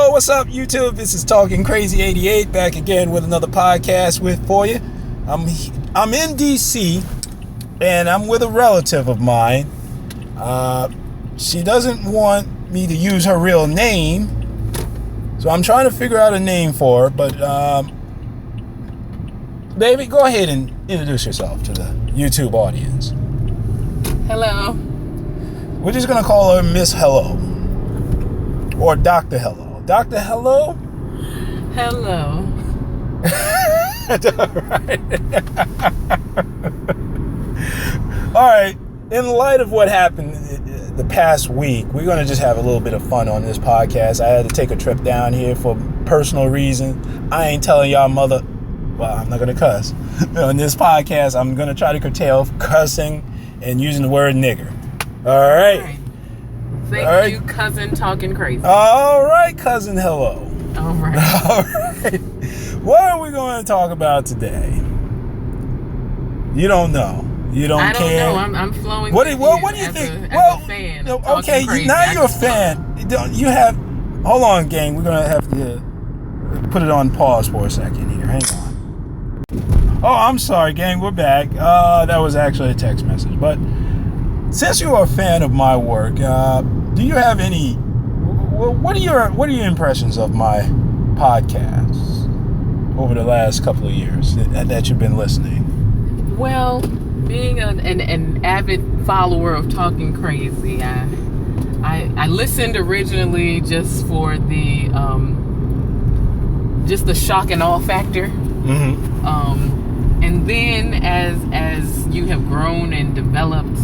Yo, what's up, YouTube? This is Talkincrazy88 back again with another podcast for you. I'm in DC, and I'm with a relative of mine. She doesn't want me to use her real name, so I'm trying to figure out a name for her. But baby, go ahead and introduce yourself to the YouTube audience. Hello. We're just gonna call her Miss Hello or Dr. Hello. Dr. Hello? Hello. All right. In light of what happened the past week, we're going to just have a little bit of fun on this podcast. I had to take a trip down here for personal reasons. I ain't telling y'all mother... Well, I'm not going to cuss. On this podcast, I'm going to try to curtail cussing and using the word nigger. All right. Thank you, cousin Talking Crazy. All right, cousin Hello. All right. All right. What are we going to talk about today? You don't know. You don't care. I don't know. I'm flowing. What do you think? As a fan. Okay. Now you're a fan. You have. Hold on, gang. We're gonna have to put it on pause for a second here. Hang on. Oh, I'm sorry, gang. We're back. That was actually a text message. But since you're a fan of my work, do you have any? What are your impressions of my podcasts over the last couple of years that you've been listening? Well, being an avid follower of Talking Crazy, I listened originally just for the shock and awe factor. Mm-hmm. And then as you have grown and developed,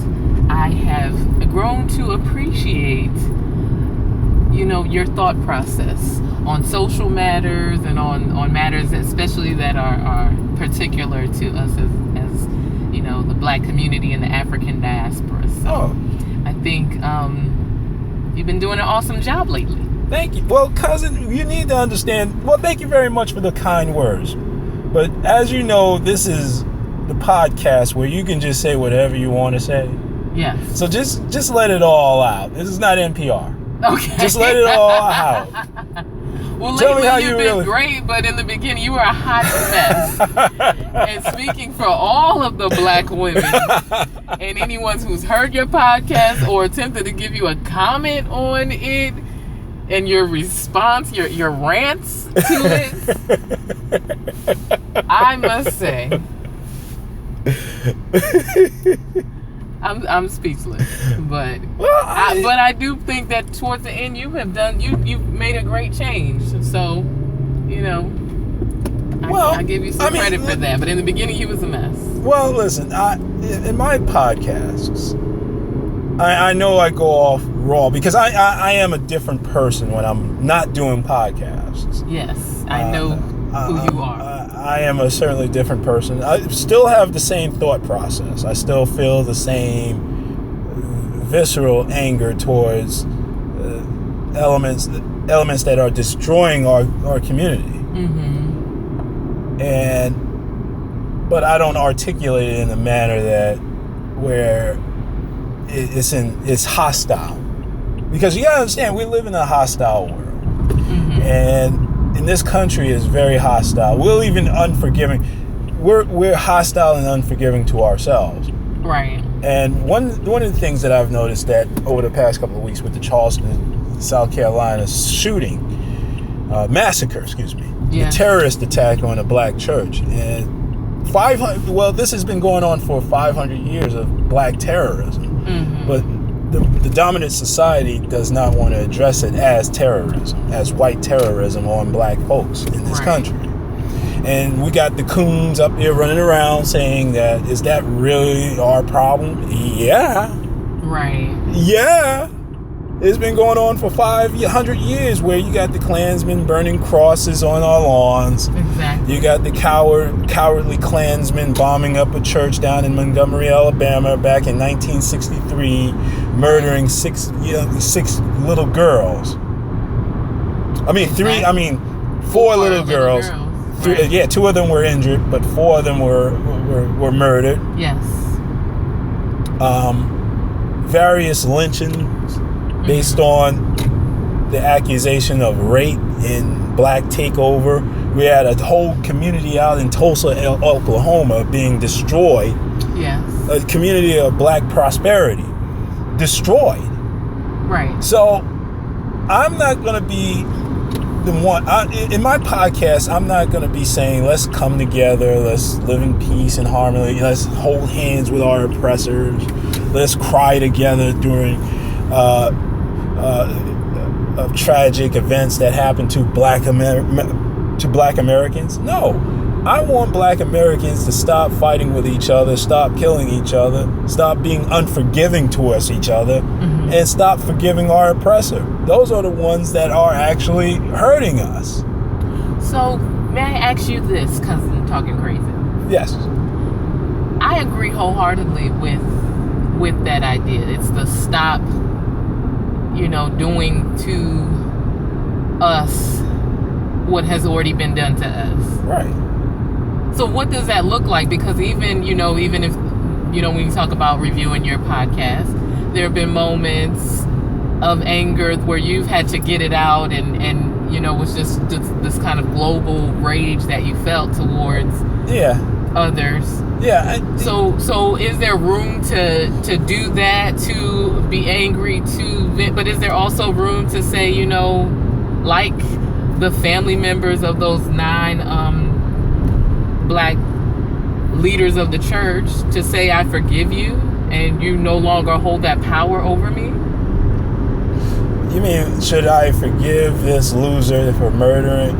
I have grown to appreciate, your thought process on social matters and on matters especially that are particular to us as the black community and the African diaspora. So I think you've been doing an awesome job lately. Thank you. Well, cousin, you need to understand. Well, thank you very much for the kind words. But as you know, this is the podcast where you can just say whatever you want to say. Yes. So just let it all out. This is not NPR. Okay. Just let it all out. Well, Tell lately me you've been great, but in the beginning you were a hot mess. And speaking for all of the black women and anyone who's heard your podcast or attempted to give you a comment on it and your response, your rants to it, I must say, I'm speechless, but I do think that towards the end you've made a great change. So, I give you some credit for that. But in the beginning, you was a mess. Well, listen, in my podcasts, I know I go off raw because I am a different person when I'm not doing podcasts. Yes, I know who you are. I am a certainly different person. I still have the same thought process. I still feel the same visceral anger towards elements that are destroying our community. Mm-hmm. But I don't articulate it in a manner where it's hostile. Because you gotta understand, we live in a hostile world. Mm-hmm. And this country is very hostile. We're even unforgiving. We're hostile and unforgiving to ourselves. Right. And one of the things that I've noticed that over the past couple of weeks with the Charleston, South Carolina massacre, the terrorist attack on a black church, and 500. Well, this has been going on for 500 years of black terrorism, mm-hmm. but the dominant society does not want to address it as terrorism, as white terrorism on black folks in this country. And we got the coons up there running around saying that, is that really our problem? Yeah. Right. Yeah. It's been going on for 500 years where you got the Klansmen burning crosses on our lawns. Exactly. You got the cowardly Klansmen bombing up a church down in Montgomery, Alabama back in 1963, murdering six little girls. Four little girls. Right. Two of them were injured, but four of them were murdered. Yes. Various lynchings based on the accusation of rape and black takeover. We had a whole community out in Tulsa, Oklahoma being destroyed. Yes. A community of black prosperity destroyed. Right. So I'm not going to be the one, in my podcast, I'm not going to be saying, let's come together, let's live in peace and harmony, let's hold hands with our oppressors, let's cry together during tragic events that happen to black Americans. No. I want black Americans to stop fighting with each other, stop killing each other, stop being unforgiving towards each other, and stop forgiving our oppressor. Those are the ones that are actually hurting us. So, may I ask you this, cousin Talking Crazy? Yes. I agree wholeheartedly with that idea. It's the stop, doing to us what has already been done to us. Right. So what does that look like? Because even if, when you talk about reviewing your podcast, there have been moments of anger where you've had to get it out and it was just this kind of global rage that you felt towards others. Yeah. So is there room to do that, to be angry, but is there also room to say, like the family members of those 9 black leaders of the church, to say, I forgive you and you no longer hold that power over me? You mean, should I forgive this loser for murdering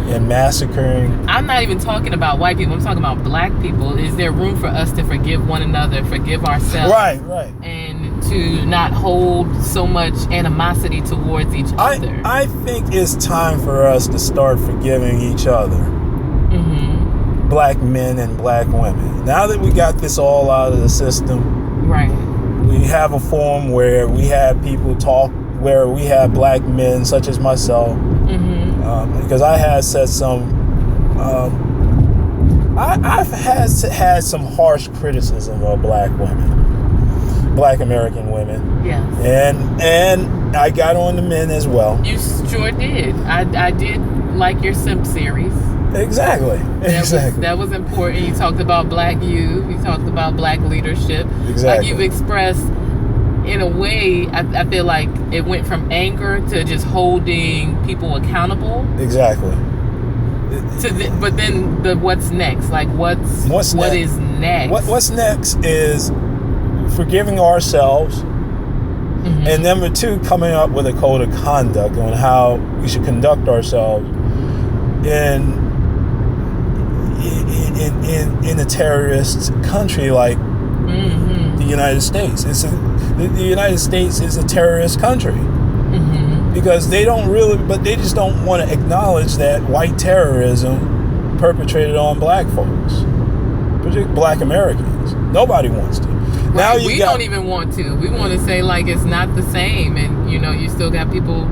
and massacring? I'm not even talking about white people. I'm talking about black people. Is there room for us to forgive one another, forgive ourselves? Right. And to not hold so much animosity towards each other? I think it's time for us to start forgiving each other. Black men and black women. Now that we got this all out of the system, right? We have a forum where we have people talk, where we have black men such as myself, because I had said some, I've had some harsh criticism of black women, black American women. Yes. And I got on the men as well. You sure did. I did like your Simp series. Exactly. That was important. You talked about black youth. You talked about black leadership. Exactly. Like you've expressed, in a way, I feel like it went from anger to just holding people accountable. Exactly. But then what's next? Like what is next? What's next is forgiving ourselves, and number 2, coming up with a code of conduct on how we should conduct ourselves in a terrorist country like the United States. The United States is a terrorist country because they just don't want to acknowledge that white terrorism perpetrated on black folks, particularly black Americans. Nobody wants to. Right. Now we don't even want to. We want to say like it's not the same, and you still got people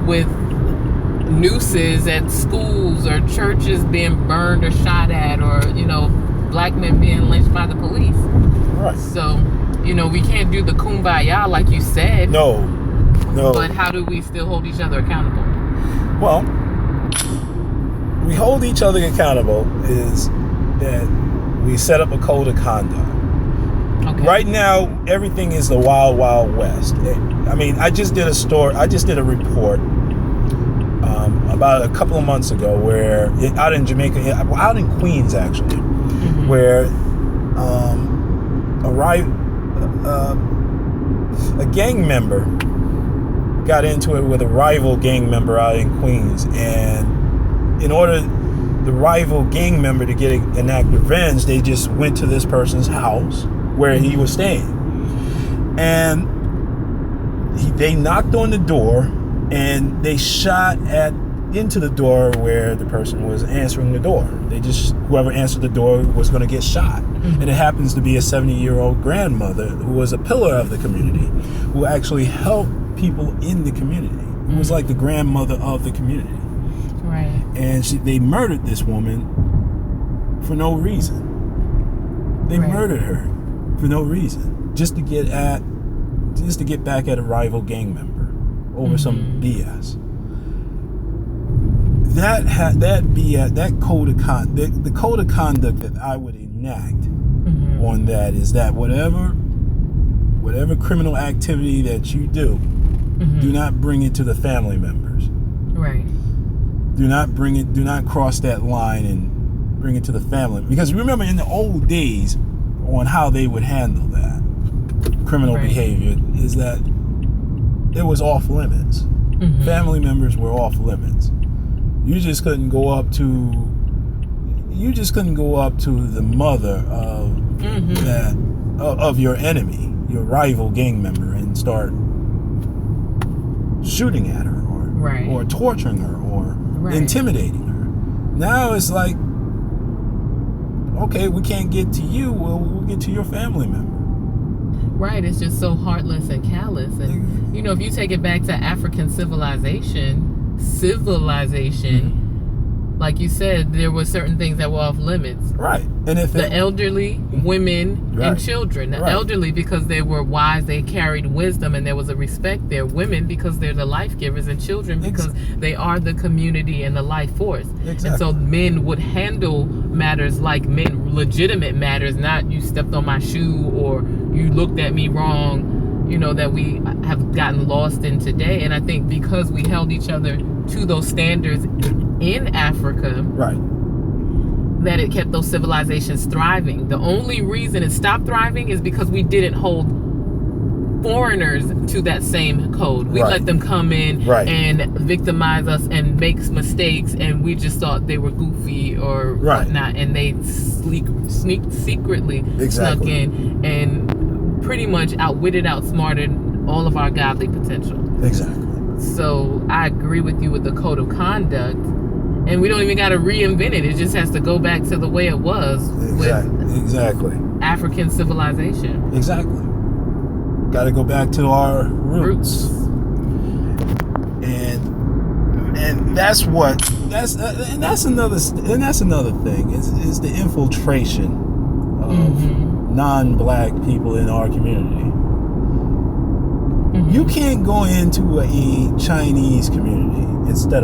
with nooses at schools or churches being burned or shot at, or black men being lynched by the police. Right. So we can't do the kumbaya like you said. No. But how do we still hold each other accountable? Well, we hold each other accountable is that we set up a code of conduct. Okay. Right now, everything is the wild, wild west. I mean, I just did a report about a couple of months ago where out in Jamaica, out in Queens actually, where a gang member got into it with a rival gang member out in Queens, and in order the rival gang member to enact revenge, they just went to this person's house where he was staying, and they knocked on the door and they shot into the door where the person was answering the door. Whoever answered the door was going to get shot. And it happens to be a 70-year-old grandmother who was a pillar of the community, who actually helped people in the community, who was like the grandmother of the community. Right. And they murdered this woman for no reason. They murdered her for no reason, just to get back at a rival gang member. over some BS. That code of conduct, the code of conduct that I would enact on that is that whatever criminal activity that you do, do not bring it to the family members. Right. Do not cross that line and bring it to the family. Because remember in the old days on how they would handle that criminal behavior is that it was off limits. Family members were off limits. You just couldn't go up to the mother of your enemy, your rival gang member, and start shooting at her or torturing her or intimidating her. Now it's like, okay, we can't get to you, well, we'll get to your family member. Right, it's just so heartless and callous. And you know, if you take it back to African civilization, like you said, there were certain things that were off limits. Right. And if the elderly, women, and children. The elderly because they were wise, they carried wisdom, and there was a respect there. Women because they're the life givers, and children because they are the community and the life force. Exactly. And so men would handle matters like men, legitimate matters, not you stepped on my shoe or you looked at me wrong, you know, that we have gotten lost in today. And I think because we held each other to those standards in Africa, that it kept those civilizations thriving. The only reason it stopped thriving is because we didn't hold foreigners to that same code. We let them come in and victimize us and make mistakes, and we just thought they were goofy or whatnot, and they sneaked secretly snuck in and pretty much outsmarted all of our godly potential. Exactly. So I agree with you with the code of conduct, and we don't even got to reinvent it. It just has to go back to the way it was with African civilization. Exactly. Got to go back to our roots. And that's another thing is the infiltration of non-black people in our community. You can't go into a Chinese community and set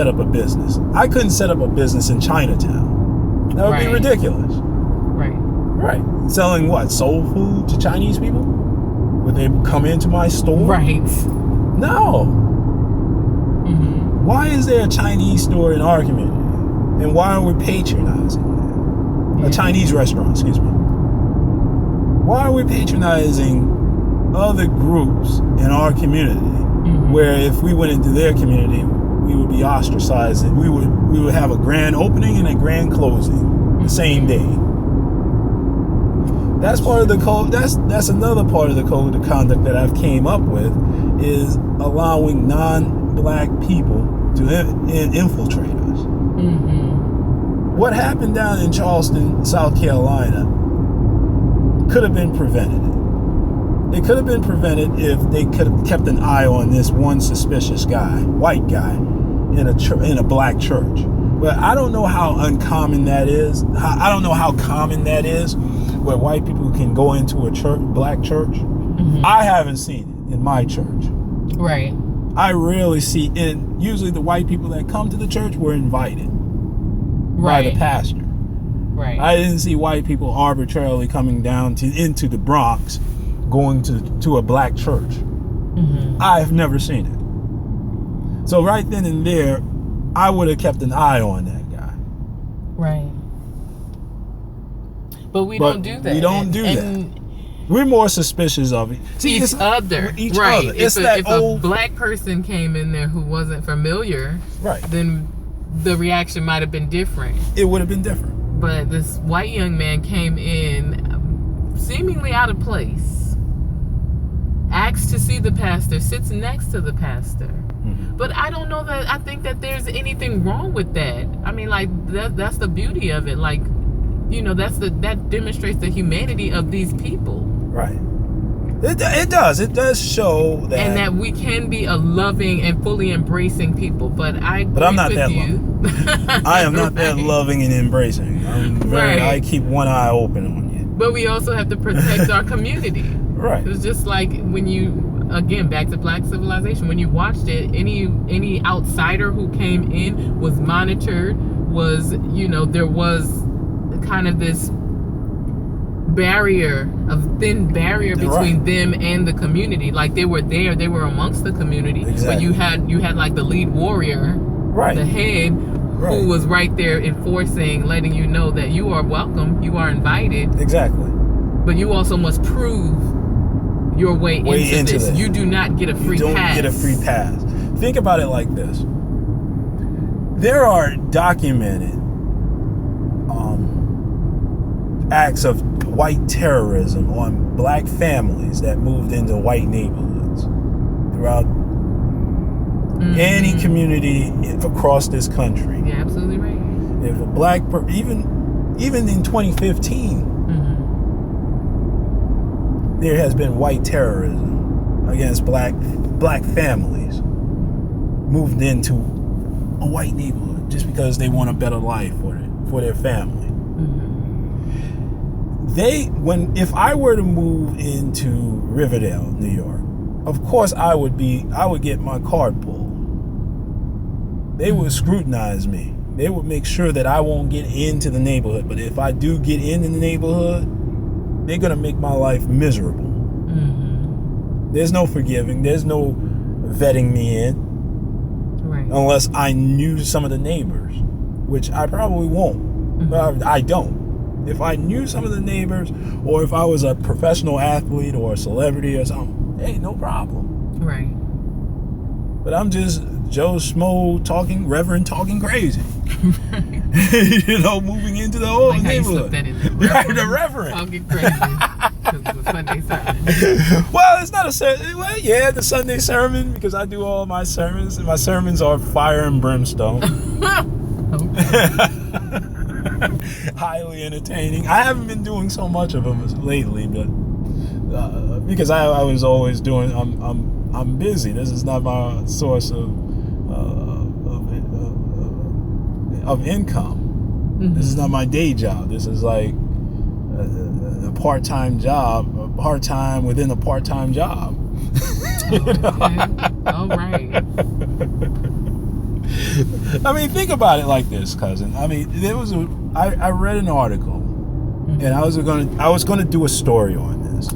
up a business. I couldn't set up a business in Chinatown. That would be ridiculous. Right. Selling what? Soul food to Chinese people? Would they come into my store? Right. No. Why is there a Chinese store in our community? And why are we patronizing that? A Chinese restaurant, excuse me. Why are we patronizing other groups in our community where if we went into their community we would be ostracized and we would have a grand opening and a grand closing the same day? That's part of the code. That's another part of the code of conduct that I've came up with, is allowing non-black people to infiltrate us. What happened down in Charleston, South Carolina could have been prevented. It could have been prevented if they could have kept an eye on this one suspicious guy, white guy, in a black church. But I don't know how uncommon that is. I don't know how common that is, where white people can go into a black church. I haven't seen it in my church. Right. I rarely see it. Usually the white people that come to the church were invited by the pastor. Right. I didn't see white people arbitrarily coming down into the Bronx going to a black church. I've never seen it. So right then and there, I would have kept an eye on that guy. Right. But we don't do that. We don't do that. We're more suspicious of it. See, each other. It's if a black person came in there who wasn't familiar, then the reaction might have been different. It would have been different. But this white young man came in seemingly out of place. Asks to see the pastor, sits next to the pastor. But I don't know that I think that there's anything wrong with that. I mean, like, that's the beauty of it. Like, you know, that demonstrates the humanity of these people. Right. It does show that. And that we can be a loving and fully embracing people. But I'm not that loving. I am not that loving and embracing. I keep one eye open on you. But we also have to protect our community. Right. It's just like when again, back to Black civilization. When you watched it, any outsider who came in was monitored. Was, you know, there was kind of this thin barrier between them and the community. Like they were there, they were amongst the community. Exactly. But you had like the lead warrior, the head, who was right there enforcing, letting you know that you are welcome, you are invited. Exactly. But you also must prove your way into this. You do not get a free pass. You don't get a free pass. Think about it like this. There are documented acts of white terrorism on black families that moved into white neighborhoods throughout any community across this country. Yeah, absolutely right. If a black even in 2015, there has been white terrorism against black families moved into a white neighborhood just because they want a better life for their family. If I were to move into Riverdale, New York, of course I would get my card pulled. They would scrutinize me. They would make sure that I won't get into the neighborhood. But if I do get into the neighborhood, they're gonna make my life miserable. There's no forgiving. There's no vetting me in, unless I knew some of the neighbors, which I probably won't. But I don't. If I knew some of the neighbors, or if I was a professional athlete or a celebrity or something, hey, no problem. Right. But I'm just Joe Schmo Reverend talking crazy. You know, moving into the whole neighborhood. That in the Reverend. Talking crazy. Because the Sunday sermon. Well, it's not a sermon. Well, yeah, the Sunday sermon, because I do all my sermons, and my sermons are fire and brimstone. Highly entertaining. I haven't been doing so much of them lately, but because I was always doing. I'm busy. This is not my source of income. This is not my day job. This is like a part-time job, part-time within a part-time job. Okay. All right. I mean, think about it like this, cousin. I mean, I read an article, and I was gonna do a story on this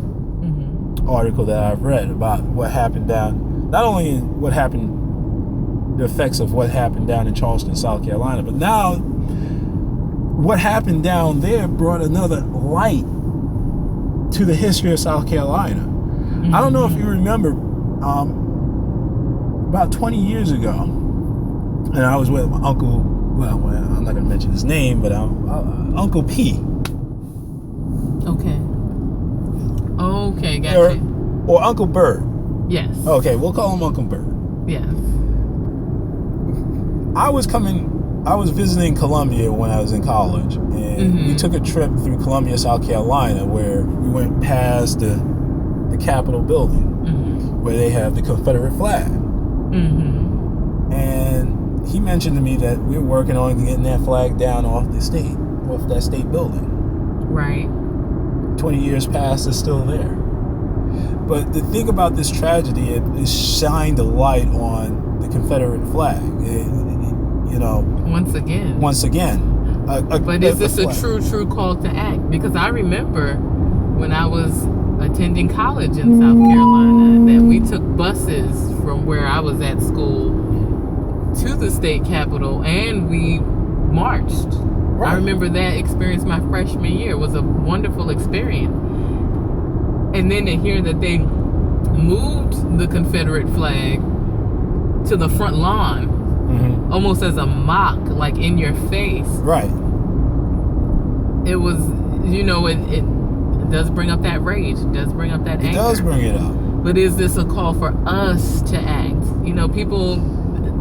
article that I've read about what happened not only the effects of what happened down in Charleston, South Carolina, but now what happened down there brought another light to the history of South Carolina. I don't know if you remember, about 20 years ago, and I was with my uncle, well, I'm not going to mention his name, but Uncle P. Okay, gotcha. Or Uncle Bird. Yes. Okay, we'll call him Uncle Bird. Yes. I was visiting Columbia when I was in college, and we took a trip through Columbia, South Carolina, where we went past the Capitol building, where they have the Confederate flag. And he mentioned to me that we're working on getting that flag down off that state building. Right. 20 years past, it's still there. But the thing about this tragedy, it shined a light on the Confederate flag. Once again. But is this a true call to act? Because I remember when I was attending college in South Carolina that we took buses from where I was at school to the state capitol, and we marched. Right. I remember that experience my freshman year. It was a wonderful experience. And then to hear that they moved the Confederate flag to the front lawn, almost as a mock, like in your face. Right. It was, it does bring up that rage. It does bring up that anger. It does bring it up. But is this a call for us to act? People,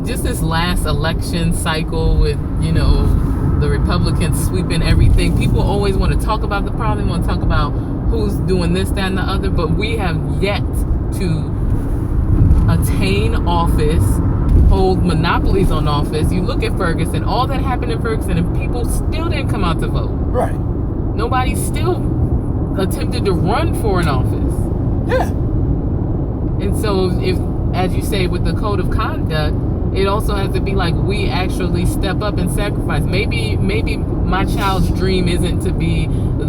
just this last election cycle with, the Republicans sweeping everything. People always want to talk about the problem, want to talk about who's doing this, that, and the other, but we have yet to attain office, hold monopolies on office. You look at Ferguson, all that happened in Ferguson, and people still didn't come out to vote. Right. Nobody still attempted to run for an office. Yeah. And so if, as you say, with the code of conduct, it also has to be like we actually step up and sacrifice. Maybe my child's dream isn't to be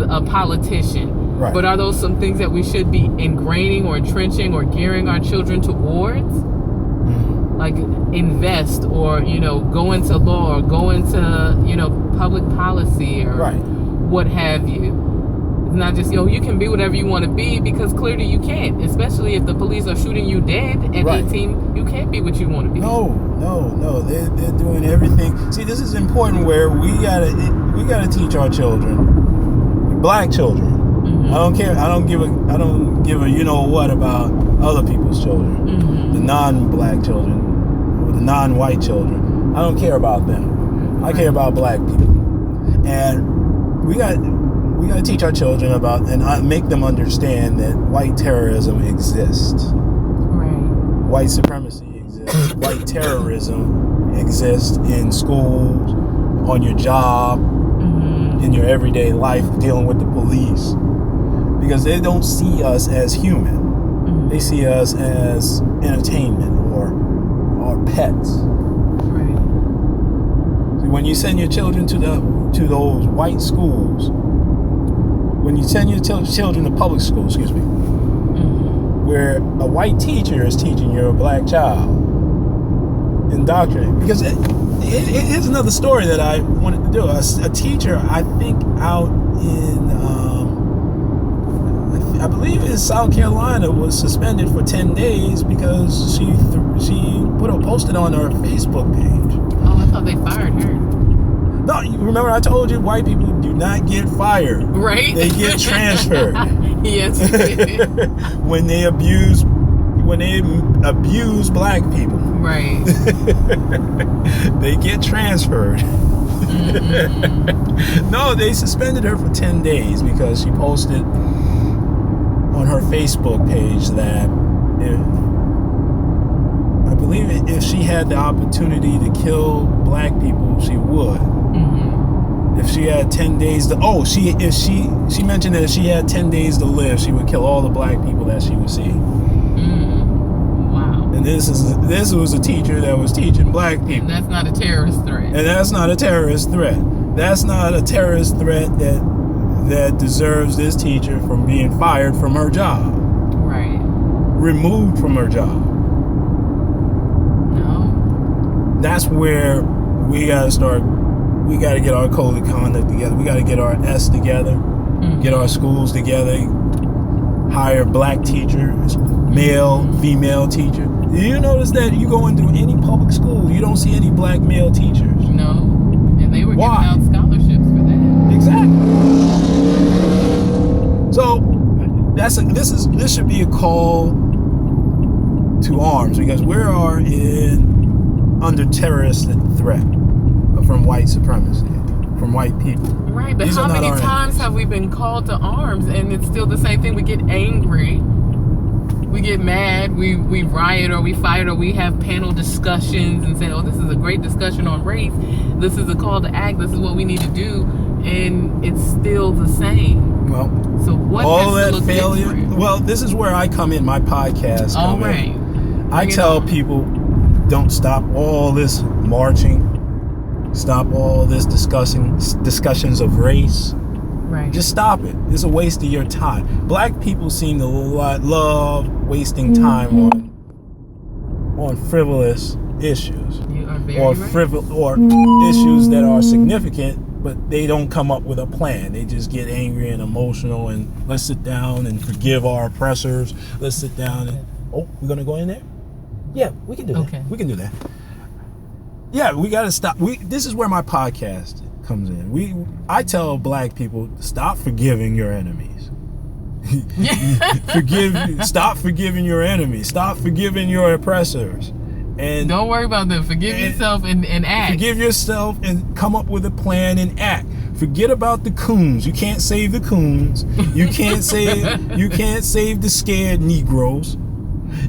a politician, right. But are those some things that we should be ingraining or entrenching or gearing our children towards? Like invest, or go into law, or go into public policy, or right. what have you. It's not just you can be whatever you want to be, because clearly you can't. Especially if the police are shooting you dead at right. 18, you can't be what you want to be. No. They're doing everything. See, this is important where we gotta teach our children, black children. Mm-hmm. I don't care. I don't give a you know what about other people's children, mm-hmm. the non-black children, or the non-white children. I don't care about them. I care about black people, and we got to teach our children about and make them understand that white terrorism exists. Right. White supremacy exists. White terrorism exists in schools, on your job, mm-hmm. in your everyday life, dealing with the police, because they don't see us as human. Mm-hmm. They see us as entertainment or pets. Right. So when you send your children to those white schools, when you send your children to public school, mm-hmm. where a white teacher is teaching your black child, indoctrinating. Because here's another story that I wanted to do. A teacher, I think out in, I believe in South Carolina, was suspended for 10 days because she posted on her Facebook page. Oh, I thought they fired her. No, you remember I told you white people do not get fired. Right. They get transferred. Yes, you did. when they abuse black people. Right. They get transferred. Mm-hmm. No, they suspended her for 10 days because she posted on her Facebook page that I believe if she had the opportunity to kill black people, she would. Mm-hmm. If she had 10 days to, she mentioned that if she had 10 days to live, she would kill all the black people that she would see. Wow. And this was a teacher that was teaching black people. And that's not a terrorist threat. And that's not a terrorist threat. That's not a terrorist threat that deserves this teacher from being fired from her job. Right. Removed from her job. No. That's where we got to start. We got to get our code of conduct together. We got to get our S together. Mm-hmm. Get our schools together. Hire black teachers, male, female teachers. Do you notice that you go into any public school, you don't see any black male teachers? No. And they were giving out scholarships for that. Exactly. So this should be a call to arms, because we are under terrorist threat from white supremacy, from white people. Right, but how many times have we been called to arms and it's still the same thing? We get angry, we get mad, we riot, or we fight, or we have panel discussions and say, oh, this is a great discussion on race, this is a call to act, this is what we need to do, and it's still the same. Well, so what all has to that look failure. different? Well, this is where I come in. My podcast. All right. I tell people, don't stop all this marching. Stop all this discussions of race. Right. Just stop it. It's a waste of your time. Black people seem to love wasting time on frivolous issues. You are very or right. Or issues that are significant, but they don't come up with a plan. They just get angry and emotional, and let's sit down and forgive our oppressors. Let's sit down and we're gonna go in there? Yeah, we can do that. Okay. We can do that. Yeah, we gotta stop. This is where my podcast comes in. I tell black people, stop forgiving your enemies. Stop forgiving your enemies. Stop forgiving your oppressors. And don't worry about them. Forgive yourself and act. Forgive yourself and come up with a plan and act. Forget about the coons. You can't save the coons. You can't save the scared Negroes.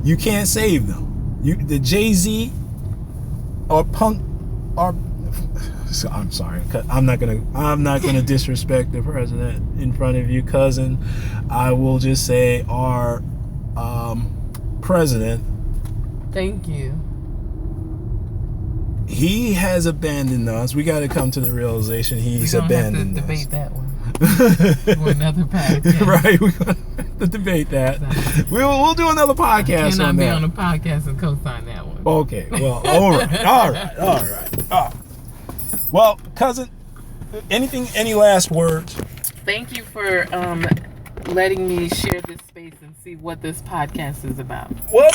You can't save them. The Jay-Z or Punk or I'm sorry, I'm not gonna disrespect the president in front of you, cousin. I will just say our president. Thank you. He has abandoned us. We got to come to the realization he's abandoned us. We're going to have to debate that one for another podcast. Right, we're going to have to debate that. We'll do another podcast on that. I cannot be on a podcast and co-sign that one. Okay, well, all right. Well, cousin, any last words? Thank you for letting me share this space and see what this podcast is about. Well,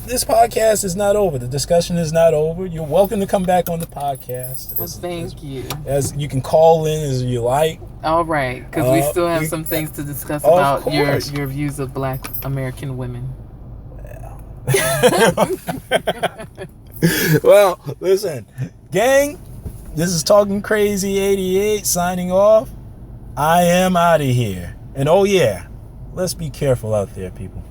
this podcast is not over. The discussion is not over. You're welcome to come back on the podcast. Well, thank you. As you can call in as you like. All right, because we still have some things to discuss about your views of Black American women. Well, listen, gang, this is Talkincrazy88 signing off. I am out of here. And oh yeah, let's be careful out there, people.